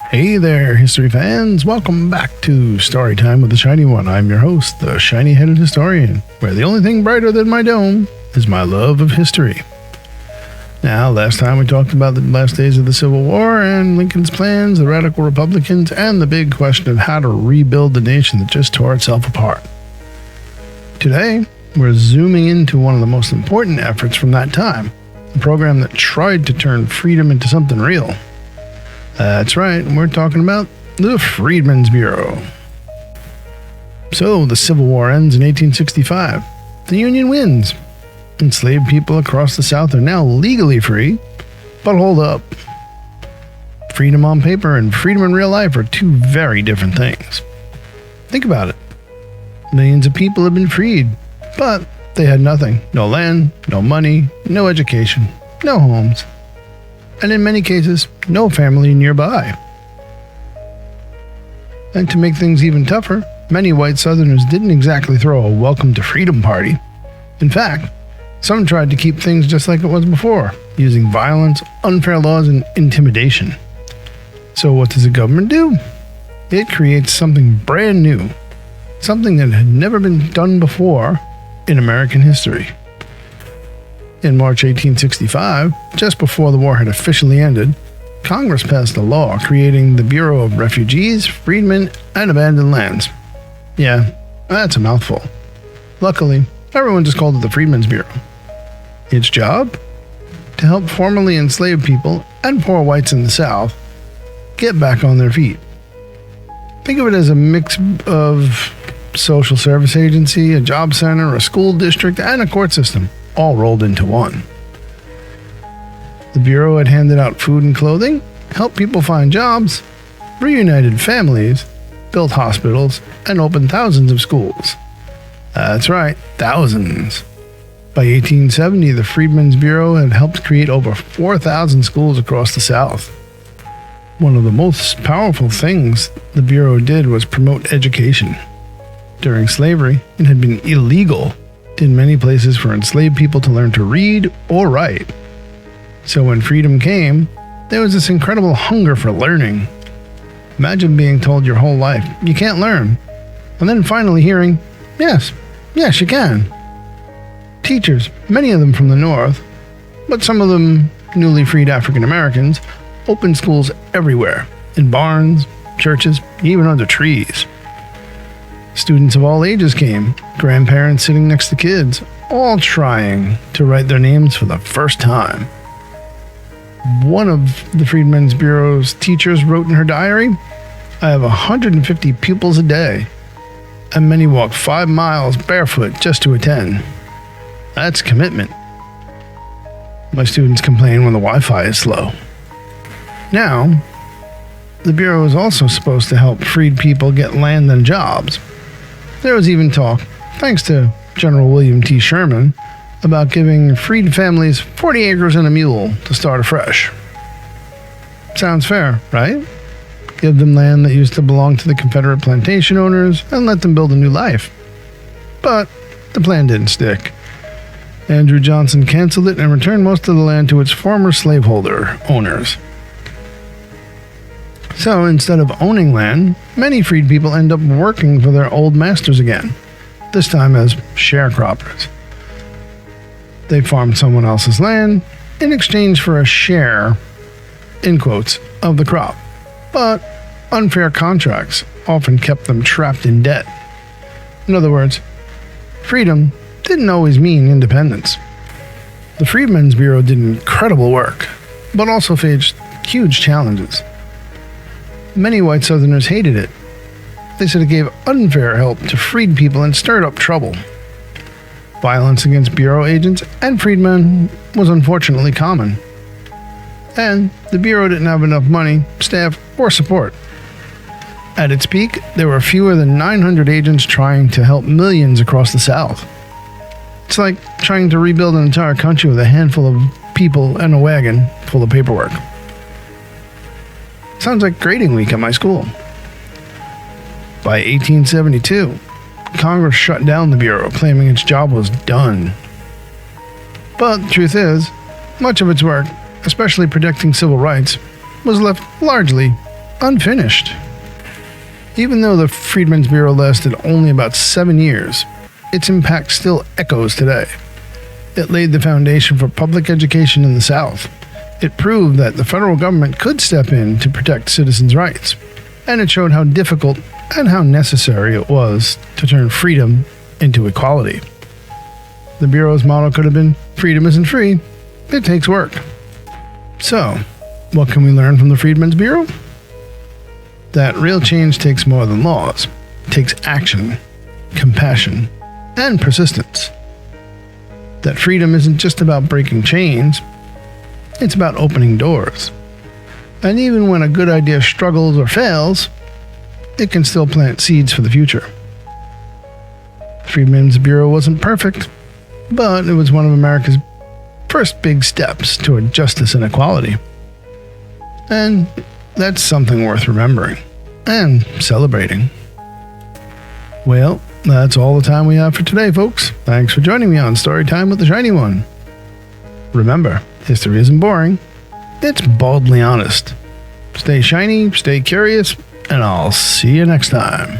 Hey there, history fans. Welcome back to Storytime with the Shiny One. I'm your host, the shiny-headed historian, where the only thing brighter than my dome is my love of history. Now, last time we talked about the last days of the Civil War and Lincoln's plans, the radical Republicans, and the big question of how to rebuild the nation that just tore itself apart. Today, we're zooming into one of the most important efforts from that time, a program that tried to turn freedom into something real. That's right, we're talking about the Freedmen's Bureau. So, the Civil War ends in 1865. The Union wins. Enslaved people across the South are now legally free. But hold up. Freedom on paper and freedom in real life are two very different things. Think about it. Millions of people have been freed, but they had nothing. No land, no money, no education, no homes. And in many cases, no family nearby. And to make things even tougher, many white Southerners didn't exactly throw a welcome to freedom party. In fact, some tried to keep things just like it was before, using violence, unfair laws, and intimidation. So what does the government do? It creates something brand new, something that had never been done before in American history. In March 1865, just before the war had officially ended, Congress passed a law creating the Bureau of Refugees, Freedmen, and Abandoned Lands. Yeah, that's a mouthful. Luckily, everyone just called it the Freedmen's Bureau. Its job? To help formerly enslaved people and poor whites in the South get back on their feet. Think of it as a mix of social service agency, a job center, a school district, and a court system, all rolled into one. The Bureau had handed out food and clothing, helped people find jobs, reunited families, built hospitals, and opened thousands of schools. That's right, thousands. By 1870, the Freedmen's Bureau had helped create over 4,000 schools across the South. One of the most powerful things the Bureau did was promote education. During slavery, it had been illegal in many places for enslaved people to learn to read or write. So when freedom came, there was this incredible hunger for learning. Imagine being told your whole life, you can't learn, and then finally hearing, yes, you can. Teachers, many of them from the North, but some of them newly freed African Americans, opened schools everywhere, in barns, churches, even under trees. Students of all ages came, grandparents sitting next to kids, all trying to write their names for the first time. One of the Freedmen's Bureau's teachers wrote in her diary, I have 150 pupils a day, and many walk 5 miles barefoot just to attend. That's commitment. My students complain when the Wi-Fi is slow. Now, the Bureau is also supposed to help freed people get land and jobs. There was even talk, thanks to General William T. Sherman, about giving freed families 40 acres and a mule to start afresh. Sounds fair, right? Give them land that used to belong to the Confederate plantation owners and let them build a new life. But the plan didn't stick. Andrew Johnson canceled it and returned most of the land to its former slaveholder owners. So instead of owning land, many freed people end up working for their old masters again, this time as sharecroppers. They farmed someone else's land in exchange for a share, in quotes, of the crop. But unfair contracts often kept them trapped in debt. In other words, freedom didn't always mean independence. The Freedmen's Bureau did incredible work, but also faced huge challenges. Many white Southerners hated it. They said it gave unfair help to freed people and stirred up trouble. Violence against Bureau agents and freedmen was unfortunately common. And the Bureau didn't have enough money, staff, or support. At its peak, there were fewer than 900 agents trying to help millions across the South. It's like trying to rebuild an entire country with a handful of people and a wagon full of paperwork. Sounds like grading week at my school. By 1872, Congress shut down the Bureau, claiming its job was done. But the truth is, much of its work, especially protecting civil rights, was left largely unfinished. Even though the Freedmen's Bureau lasted only about 7 years, its impact still echoes today. It laid the foundation for public education in the South. It proved that the federal government could step in to protect citizens' rights, and it showed how difficult and how necessary it was to turn freedom into equality. The Bureau's motto could have been, "Freedom isn't free, it takes work." So, what can we learn from the Freedmen's Bureau? That real change takes more than laws. It takes action, compassion, and persistence. That freedom isn't just about breaking chains, it's about opening doors. And even when a good idea struggles or fails, it can still plant seeds for the future. The Freedmen's Bureau wasn't perfect, but it was one of America's first big steps toward justice and equality. And that's something worth remembering and celebrating. Well, that's all the time we have for today, folks. Thanks for joining me on Storytime with the Shiny One. Remember, history isn't boring, it's baldly honest. Stay shiny, stay curious, and I'll see you next time.